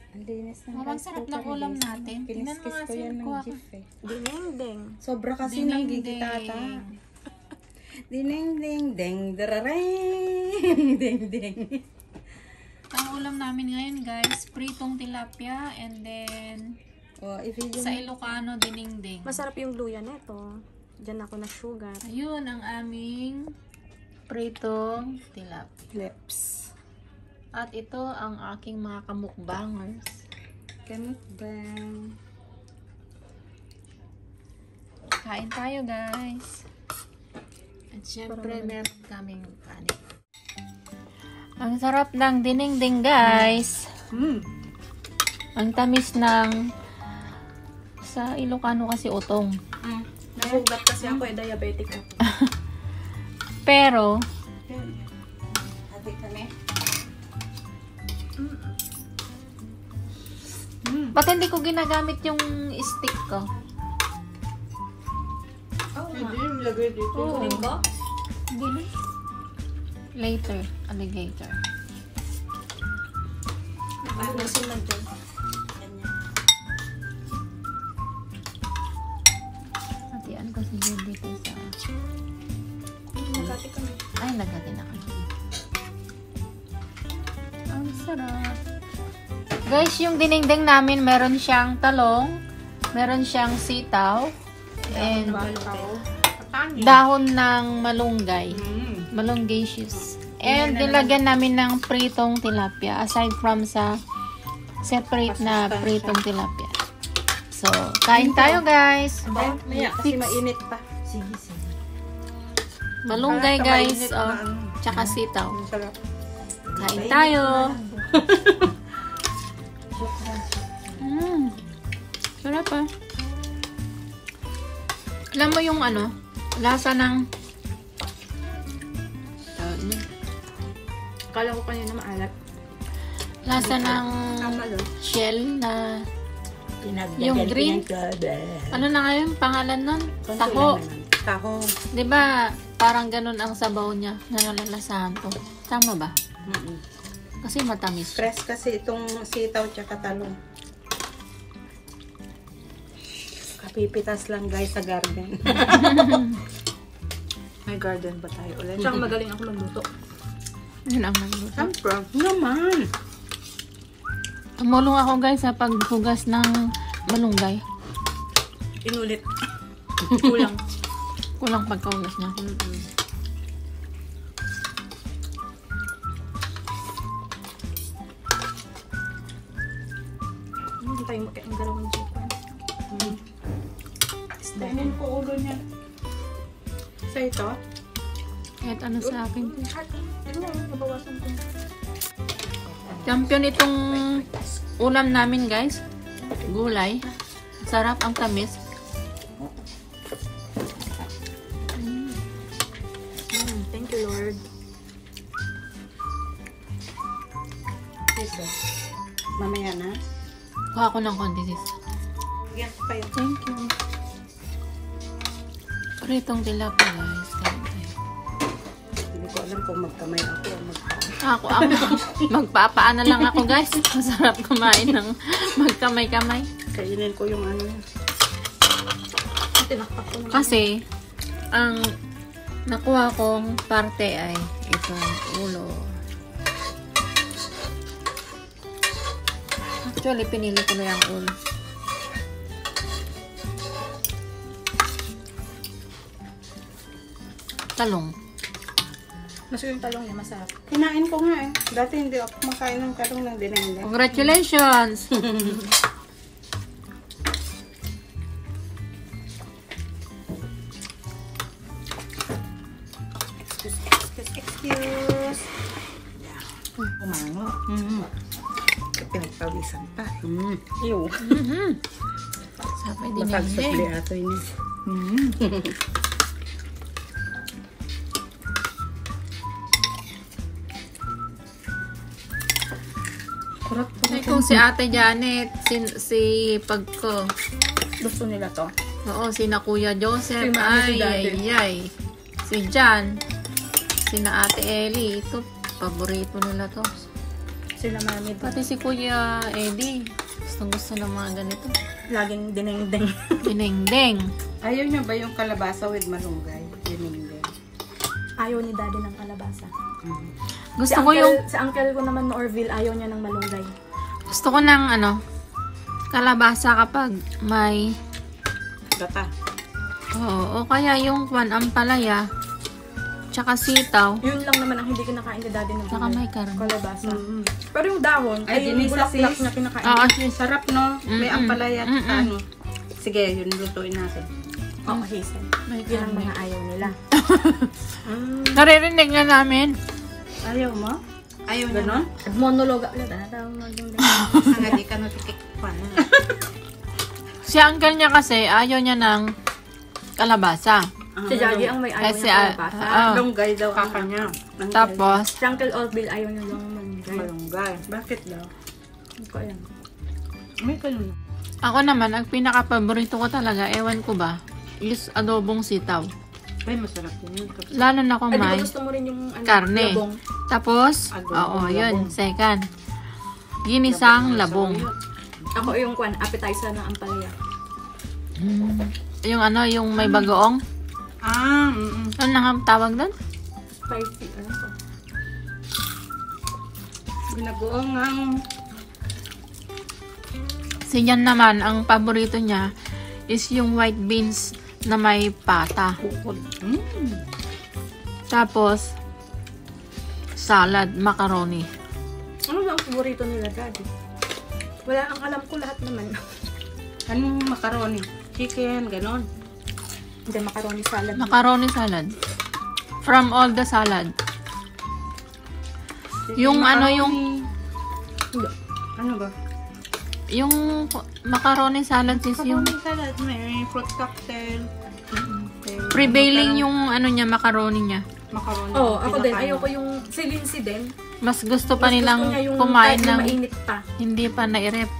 Ang linis ng Ang sarap ng ulam natin. Tingnan mo nga, Kiniskis ko yan ng kuha ko. GIF eh. Ding-ding. Sobra kasi ng gigitata. Ding ding ding darareng ding ding. Ang ulam namin ngayon guys, pritong tilapia and then Oh, i-video sa mo. Ilocano dinengdeng. Masarap yung luya neto. Diyan ako na sugar. Ayun ang aming pritong tilapia. Lips. At ito ang aking mga kamukbangers. Kamukbang. Kain tayo guys. At syempre meron kaming kanin. Ang sarap ng dinengdeng guys. Ang tamis ng sa Ilocano kasi utong. Nasugat kasi ako diabetic ako. Pero Hati kami. bakit hindi ko ginagamit yung stick ko? Hindi, lagay dito. Kunin ko? Hindi na. Later, alligator. Ano sunod dyan? Hatian ko si Jun dito sa... Nagkati kami. Ay, nagkati na kayo. Ang sarap. Guys, yung dinengdeng namin, meron siyang talong, meron siyang sitaw, and dahon ng malunggay. Malungaceous. And nilagyan namin ng pritong tilapia aside from sa separate na pritong tilapia. So, kain tayo guys. Maya kasi mainit pa. Sige, sige. Malunggay guys, oh, tsaka sitaw. Sarap. Kain tayo. Sarap ah. Alam mo yung ano, lasa ng Akala ko kanina maalat. lasa ng shell na yung green. Ano na nga yung pangalan nun? Taho. Taho. 'Di ba? Parang ganun ang sabaw niya na nalalasahan ko. Tama ba? Kasi matamis. Fresh kasi itong sitaw tsaka talong. Kapipitas lang guys sa garden. May garden ba tayo ulit? Tsaka magaling ako magluto. Yun ang nagluto. Siyempre. Naman. Tumulong ako guys sa paghugas ng malunggay. Inulit. Kulang. Kulang pagkahugas niya. Hindi tayo ang dalawang chicken. Dainin ko ulo niya. Sa ito? Kahit ano sa akin. Ano yung nabawasan ko? Champion itong ulam namin guys. Gulay. Sarap ang tamis. Thank you, Lord. Ito. Mamaya na. Kuha ko ng konti sis. Yan pa yun. Thank you. Pritong tilapia guys. Kain tayo. Hindi ko alam kung magkamay ako o Ako, magpapaana lang ako guys. Masarap kumain ng magkamay-kamay. kainin ko yung ano. Tinakpak ko na. Kasi, ang nakuha kong parte ay itong ulo. Actually, pinili ko na yung ulo. Talong. Mas yung talong niya masarap. Kinain ko nga eh. Dati hindi ako kumakain ng talong ng dinengdeng. Congratulations! Excuse. Umango. Pinagpawisan pa. Ew. Sapay din Masagsukli yan. ato ini. Kurap po. Ay, kung si Ate Janet, si Pagko. Gusto nila to. Oo, sina Kuya Joseph. Si Mami, si Ay, Daddy. ay, ay. Si Jan. Sina Ate Ellie. Ito, paborito nila to. Sila mami. Pati si Kuya Eddie. Gusto ng mga ganito. Laging dineng-deng. Dinengdeng. Ayaw niya ba yung kalabasa with malunggay? Dinengdeng. Ayaw ni daddy ng kalabasa. Gusto ko yung... Si uncle ko naman na Orville, ayaw niya ng malunggay. Gusto ko ng ano, kalabasa kapag may... Gata. Oo, o kaya yung kwan, ampalaya, tsaka sitaw, Yun lang naman ang hindi kinakain ni daddy ng tsaka may karne. kalabasa. Mm-hmm. Pero yung dahon, Ay, ay yung dinisa, bulak-bulak sis. na kinakain. Oo, Sarap, no? May Mm-mm. ampalaya at Mm-mm. ano. Sige, yun lutuin natin. Oo, hazel. may Yun ang karne. mga ayaw nila. Naririnig nga namin. Ayaw mo? Ayaw niya, no? Monologa ulit. Tawag maging Nga di ka natitikpan. Si uncle niya kasi, ayaw niya ng kalabasa. Si Daddy ang may ayaw Kasi, niya kalabasa. Lunggay daw ang kanya. Tapos, Si Uncle Orville ayaw niya lang malunggay. Malunggay. Bakit daw? Hindi ko alam. May kalunggay. ako naman, ang pinaka-paborito ko talaga, ewan ko ba, is adobong sitaw. Ay, masarap din yun. Lalo na kung Ay, di ba may gusto mo rin yung ano, karne. labong? Tapos, Adobong oo, yun, labong. second. Ginisang labong. Ako yung appetizer ng ampalaya. Yung ano, yung may bagoong. Ah, Ano nang tawag doon? Spicy. Ano ko? Binagoong ang... Si Jan naman, ang paborito niya is yung white beans na may pata. Bukod. Tapos, salad, macaroni. Ano ba ang favorito nila, Daddy? Wala, ang alam ko lahat naman. Anong macaroni? Chicken, ganon. Hindi, macaroni salad. Macaroni salad. From all the salad. Yung ano, yung Hindi. Ano ba? yung macaroni salad is yung Macaroni salad. May fruit cocktail. prevailing yung ano niya, macaroni niya. Macaroni. Oo, ako din. Pinakain. Ayoko yung si Lindsay din. Mas gusto pa Mas nilang gusto niya yung kumain kahit na ng mainit pa. hindi pa na-rep.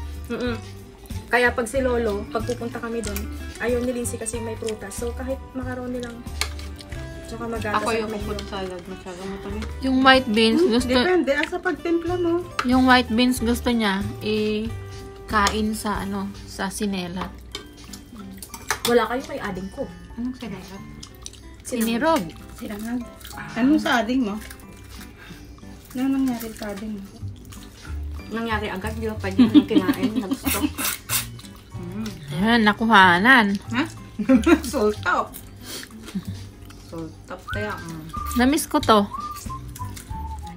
Kaya pag si Lolo, pag pupunta kami doon, ayaw ni Lindsay kasi may prutas. So kahit macaroni lang. Tsaka magatas. Ako at yung may fruit milk. salad. Masyado matamis. Yung white beans gusto Depende. Asa pagtimpla mo. yung white beans gusto niya kain sa ano, sa sinelat. Wala kayo kay ading ko. Anong sinayat? Sinirog. Sirangan. Anong sa ading mo? Ano nangyari sa ading mo? Nangyari agad, di ba pwede nang kinain na gusto. Ayan, nakuhanan. Ha? Salt top. Salt top kaya. Namiss ko to.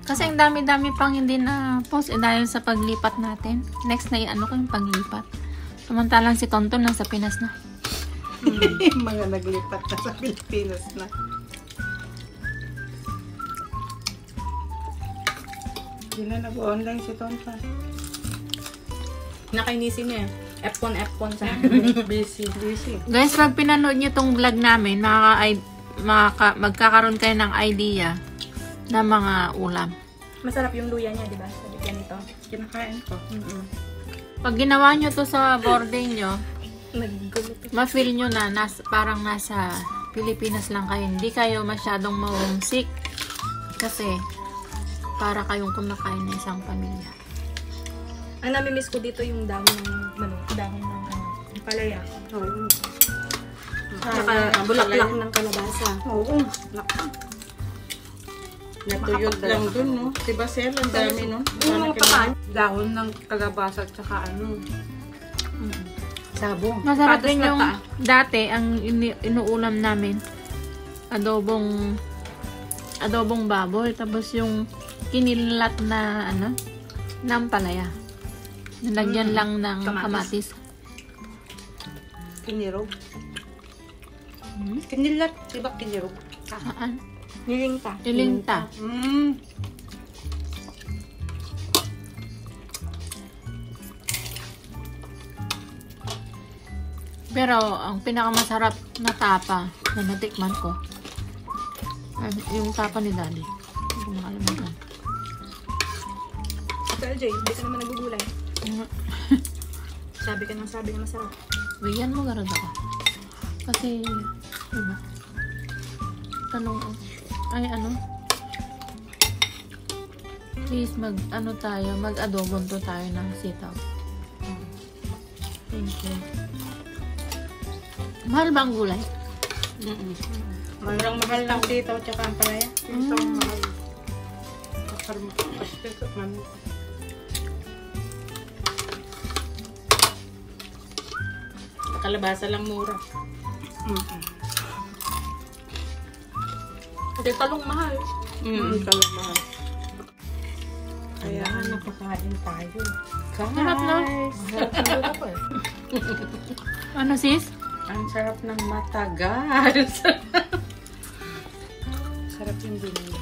Kasi ang dami-dami pang hindi na post dahil sa paglipat natin. Next na ano ko yung paglipat. Samantalang si Tonton nasa Pinas na. Mga naglipat na sa Pilipinas na. Hindi na nag-online si Tonton. Nakainisin niya eh. F1 sa Busy. Guys, pag pinanood nyo tong vlog namin, magkakaroon kayo ng idea ng mga ulam. Masarap yung luya niya, di ba? Sabi ganito. Kinakain ko. Pag ginawa nyo to sa boarding nyo, Naggulo to. ma-feel nyo na parang nasa Pilipinas lang kayo. Hindi kayo masyadong ma-homesick. Kasi, para kayong kumakain ng isang pamilya. Ang nami-miss ko dito yung dahon ng palaya. Oo. Saka bulaklak ng kalabasa. Oo. Natuyot lang dun, no? Diba, Sel? Ang dami, no? Yung pakan. Dahon ng kalabasa at saka ano. Sabong. Masarap Patas din na yung ta. dati, ang inuulam namin, adobong baboy, tapos yung kinilat na, ng palaya. Nilagyan lang ng kamatis. Kinirog. Kinilat. Diba kinirog? Saan? Nilinta. Ilinta. Pero, ang pinakamasarap na tapa na natikman ko, yung tapa ni Daddy. Hindi ko makalimutan. Ito, LJ, hindi ka naman nagugulay. Sabi ka na masarap. Bigyan mo garod ako. Kasi, diba? Tanong, ay ano? Please, mag-adobon to tayo ng sitaw. Thank you. Mahal ba ang gulay? Sobrang mahal ng sitaw tsaka ang palaya. Ito ang mahal. Kalabasa lang mura. Kasi talong mahal. Talong mahal. Kaya napakain tayo. Sarap, no? Sarap eh. Ano, sis? Ang sarap ng matagal. Sarap yung binili.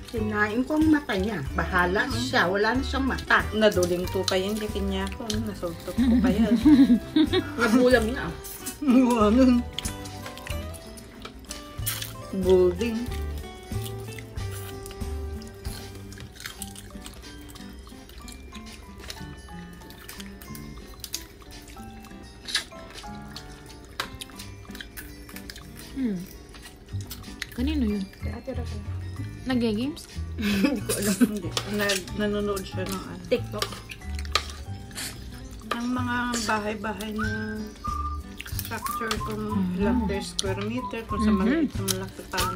Kinain ko ang mata niya. Bahala siya. Wala na siyang mata. Naduling to pa yan. Yakin niya ako. Nasultok ko pa yan. Nabulam na. Ano? Bulding. Kanino yun? Kaya Ate Raquel. Nag-games? Hindi ko alam. Hindi. Nanonood siya ng ano. TikTok. Ang mga bahay-bahay na structure kung ilang per square meter, kung sa maliit sa malaki pa.